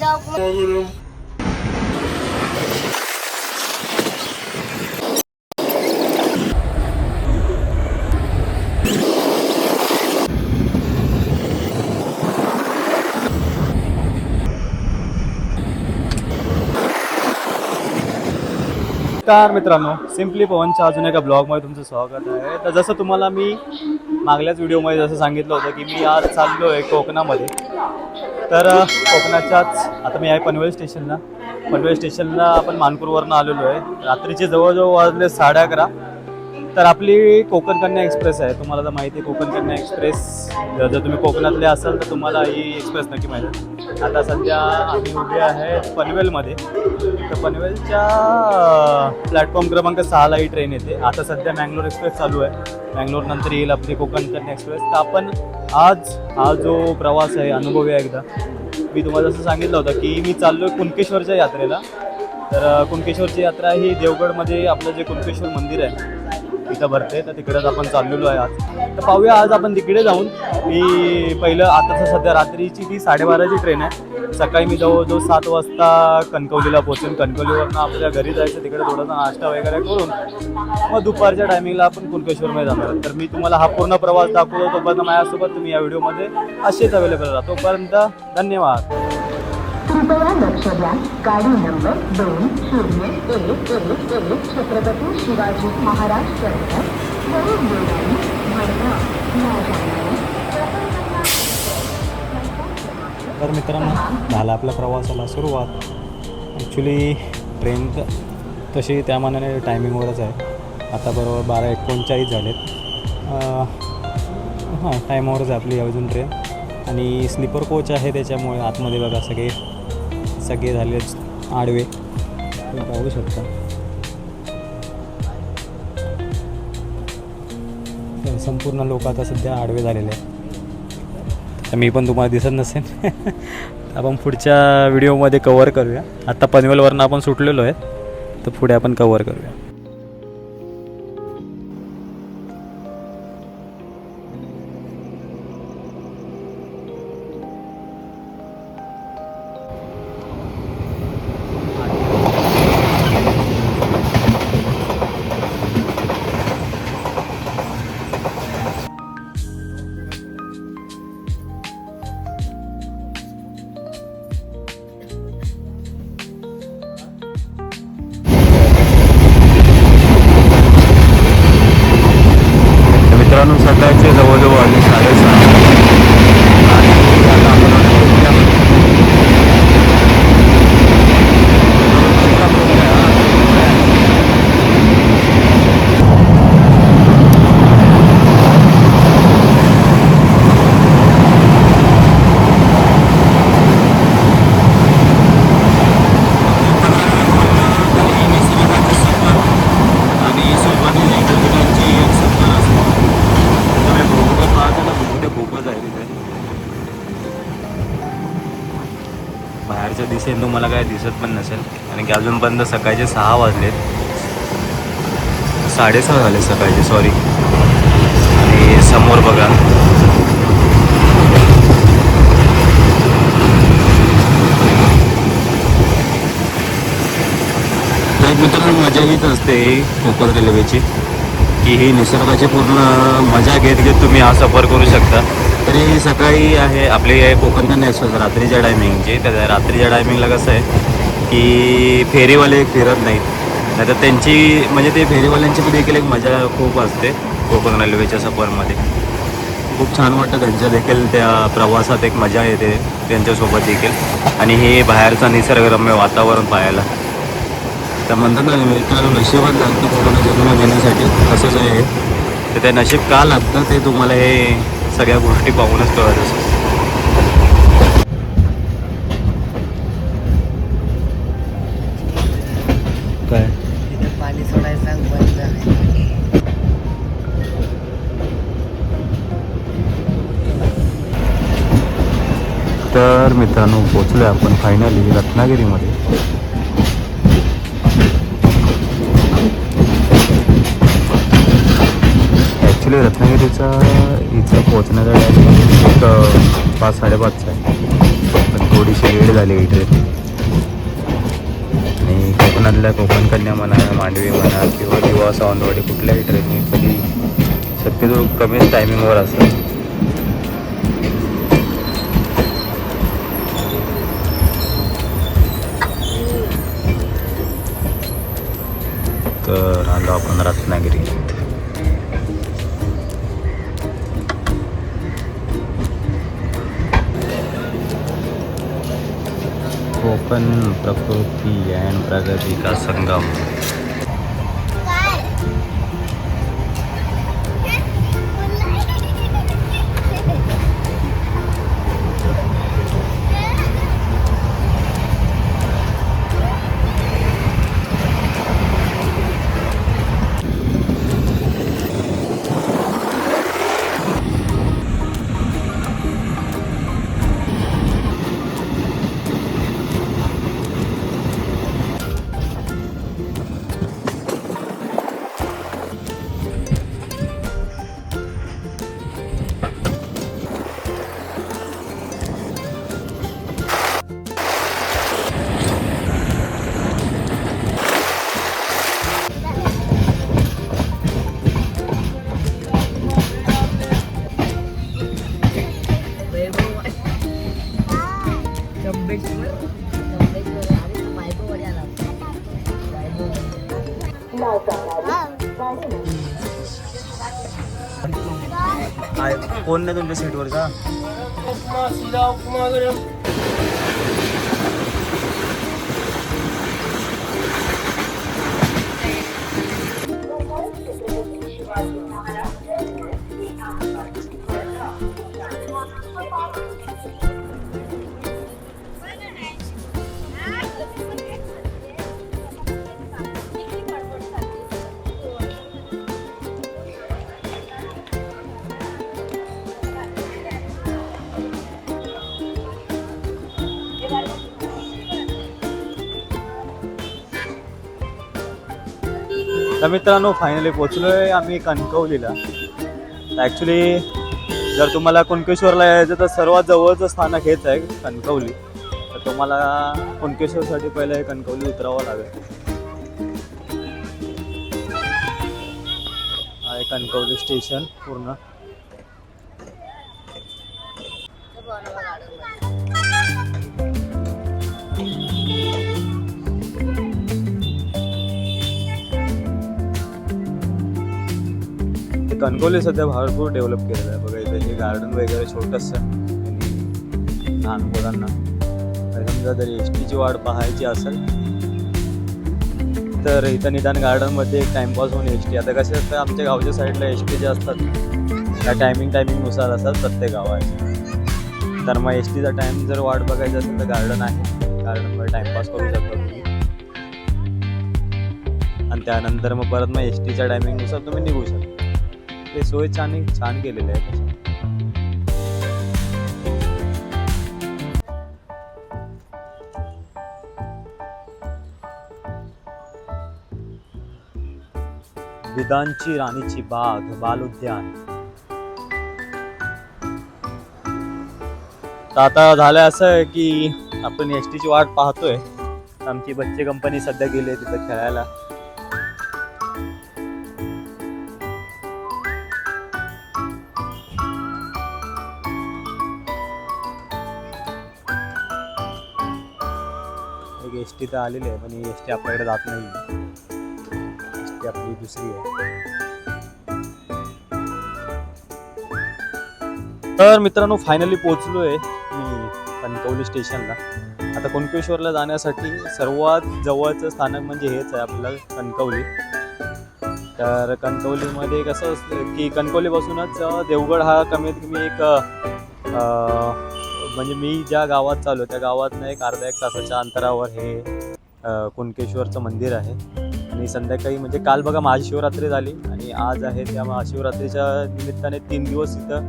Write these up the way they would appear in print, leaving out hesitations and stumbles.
नमस्कार मित्रांनो, सिम्पली पवनच्या अजून एका ब्लॉगमध्ये तुमचं स्वागत आहे. तर जसं तुम्हाला मी मागल्याच व्हिडिओमध्ये जसं सांगितलं होतं की मी आज चाललो आहे कोकणामध्ये. तर कोकणाच्याच आता मी आहे पनवेल स्टेशनला आपण मानपूरवरनं आलेलो आहे. रात्रीचे जवळजवळ वाजले 11:30. तर आपली कोकण कन्या एक्सप्रेस आहे. तुम्हाला तर माहिती आहे कोकण कन्या एक्सप्रेस, जर तुम्ही कोकणातले असाल तर तुम्हाला ही एक्सप्रेस नक्की माहिती आहे. आता सध्या आम्ही उभे आहे पनवेलमध्ये. तर पनवेलच्या प्लॅटफॉर्म क्रमांक 6ला ही ट्रेन येते. आता सध्या मँगलोर एक्सप्रेस चालू आहे. मँगलोर नंतर येईल आपली कोकण कन्या एक्सप्रेस. तर आपण आज हा जो प्रवास आहे अनुभवूया एकदा. मी तुम्हाला जसं सांगितलं होतं की मी चाललो आहे कुणकेश्वरच्या यात्रेला. तर कुणकेश्वरची यात्रा ही देवगडमध्ये आपलं जे कुणकेश्वर मंदिर आहे तिथं भरते. तर तिकडेच आपण चाललेलो आहे आज. तर पाहूया आज आपण तिकडे जाऊन. मी पहिलं आता सध्या रात्रीची ती 12:30ची ट्रेन आहे. सकाळी मी जवळजवळ 7 वाजता कणकवलीला पोहोचेन. कणकवलीवरनं आपल्या घरी जायचं, तिकडे थोडासा नाश्ता वगैरे करून मग दुपारच्या टायमिंगला आपण कुणकेश्वरमध्ये जाणार. तर मी तुम्हाला हा पूर्ण प्रवास दाखवतो. तोपर्यंत माझ्यासोबत तुम्ही या व्हिडिओमध्ये असेच अवेलेबल राहा. तोपर्यंत धन्यवाद. कृपया लक्ष द्या, गाडी नंबर 2011 छत्रपती शिवाजी महाराज टर्मिनस वरून रेल्वे भडगाव या जाणाऱ्या. तर मित्रांनो, झाला आपल्या प्रवासाला सुरुवात. ॲक्च्युली ट्रेन तशी त्या मानाने टायमिंगवरच आहे. आता बरोबर 12:39 झालेत. हां, टायमावरच आहे आपली अजून ट्रेन. आणि स्लीपर कोच आहे त्याच्यामुळे आतमध्ये बघा सगळे झाले आडवे, तुम्ही पाहू शकता. संपूर्ण लोक आता सध्या आडवे झालेले आहेत. तर मी पण तुम्हाला दिसत नसेल. आपण पुढच्या व्हिडिओमध्ये कवर करूया. आता पनवेलवरनं आपण सुटलेलो आहे, तर पुढे आपण कवर करूया. मित्रांनो, सकाळचे जवळजवळ आले 6:30 आणि आता आपण बाहेरच्या दिशेने तुम्हाला काय दिसत पण नसेल, कारण की अजूनपर्यंत सकाळचे 6 वाजलेत. 6:30 झाले सकाळचे, सॉरी. आणि समोर बघा तर मित्रांनो, मजा हीच असते कोकण रेल्वेची, की ही निसर्गाची पूर्ण मजा घेत घेत तुम्ही हा सफर करू शकता. तरी सकाळी आहे आपली कोकण कन्या एक्सप्रेस रात्रीच्या टायमिंगची. त्या रात्रीच्या टायमिंगला कसं आहे की फेरीवाले फिरत नाहीत. नाही तर त्यांची म्हणजे ते फेरीवाल्यांची देखील एक मजा खूप असते कोकण रेल्वेच्या सफरमध्ये. खूप छान वाटतं त्यांच्या देखील त्या प्रवासात एक मजा येते त्यांच्यासोबत देखील. आणि हे बाहेरचं निसर्गरम्य वातावरण पाहायला. तर म्हणतात ना मित्रांनो, नशिबात लागतं कोरोना जन्म घेण्यासाठी. तसंच आहे. तर ते नशीब का लागतं ते तुम्हाला हे सगळ्या गोष्टी पाहूनच कळत असतं. काय पाणी सोडायचं बंद आहे. तर मित्रांनो, पोचलो आपण फायनली रत्नागिरीमध्ये. ॲक्च्युली रत्नागिरीचा इथं पोहोचण्याचा टायमिंग 5-5:30 आहे. पण थोडीशी लेट झाली ही ट्रेन. आणि कोकणातल्या कोकण कन्या म्हणा, मांडवी म्हणा किंवा दिवा सावंतवाडी कुठल्याही ट्रेननी कधी शक्यतो कमीच टायमिंगवर असतात. तर आलो आपण रत्नागिरीत. कोकण प्रकृती आणि प्रगती का संगम. कोण नाही तुमच्या सीटवर का? तर मित्रांनो फायनली पोचलो आहे आम्ही कणकवलीला. ॲक्च्युली जर तुम्हाला कुणकेश्वरला यायचं तर सर्वात जवळचं स्थानक हेच आहे कणकवली. तर तुम्हाला कुणकेश्वरसाठी पहिलं हे कणकवली उतरावं लागेल. हा आहे कणकवली स्टेशन पूर्ण. कणकवली सध्या भरपूर डेव्हलप केलेलं आहे. बघा इथे हे गार्डन वगैरे छोटंसं आणि लहान मुलांना समजा जरी एस टीची वाट पाहायची असेल तर इथं निदान गार्डनमध्ये एक टाइमपास होऊन एस टी. आता कसे असतं आमच्या गावच्या साईडला एस टी जे असतात त्या टायमिंगनुसार असतात प्रत्येक गावाचे. तर मग एस टीचा टाईम जर वाट बघायची असेल तर गार्डन आहे, गार्डनमध्ये टाइमपास करू शकता तुम्ही. आणि त्यानंतर मग परत मग एस टीच्या टायमिंगनुसार तुम्ही निघू शकता. ते सोय छान केलेले आहे. विदांची राणीची बाग बाल उद्यान. तर आता झालं असं आहे की आपण एस टीची वाट पाहतोय. आमची बच्चे कंपनी सध्या गेली तिथं खेळायला. एस टी तर आलेली आहे पण एस टी आपल्याकडे जात नाही. एस टी आपली दुसरी आहे. तर मित्रांनो फायनली पोचलो आहे मी कणकवली स्टेशनला. आता कुणकेश्वरला जाण्यासाठी सर्वात जवळचं स्थानक म्हणजे हेच आहे आपलं कणकवली. तर कणकवलीमध्ये कसं असतं की कणकवलीपासूनच देवगड हा कमीत कमी एक म्हणजे मी ज्या गावात चालू त्या गावातनं एक अर्धा एक तासाच्या अंतरावर हे कुणकेश्वरचं मंदिर आहे. आणि संध्याकाळी म्हणजे काल बघा महाशिवरात्री झाली आणि आज आहे त्या महाशिवरात्रीच्या निमित्ताने 3 दिवस इथं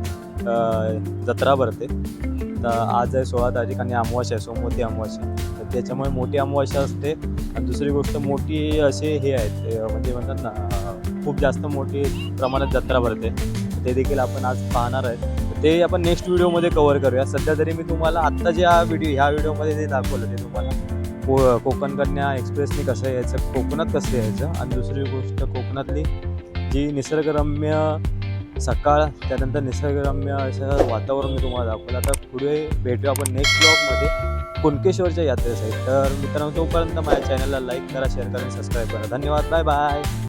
जत्रा भरते. तर आज आहे 16 तारीख आणि अमावास्या आहे, सोमवती अमावास्या. तर त्याच्यामुळे मोठी अमावास्या असते. आणि दुसरी गोष्ट मोठी असे हे आहेत म्हणजे म्हणतात ना खूप जास्त मोठी प्रमाणात जत्रा भरते. ते देखील आपण आज पाहणार आहेत. ते आपण नेक्स्ट व्हिडिओमध्ये कवर करूया. सध्या तरी मी तुम्हाला आत्ता जे ह्या व्हिडिओमध्ये जे दाखवलं ते तुम्हाला कोकण कन्या एक्सप्रेसने कसं यायचं, कोकणात कसं यायचं, आणि दुसरी गोष्ट कोकणातली जी निसर्गरम्य सकाळ, त्यानंतर निसर्गरम्य असं वातावरण मी तुम्हाला दाखवलं. आता पुढे भेटूया आपण नेक्स्ट ब्लॉगमध्ये कुणकेश्वरच्या यात्रेसाठी. तर मित्रांनो, तोपर्यंत माझ्या चॅनलला लाईक करा, शेअर करा आणि सबस्क्राईब करा. धन्यवाद. Bye bye.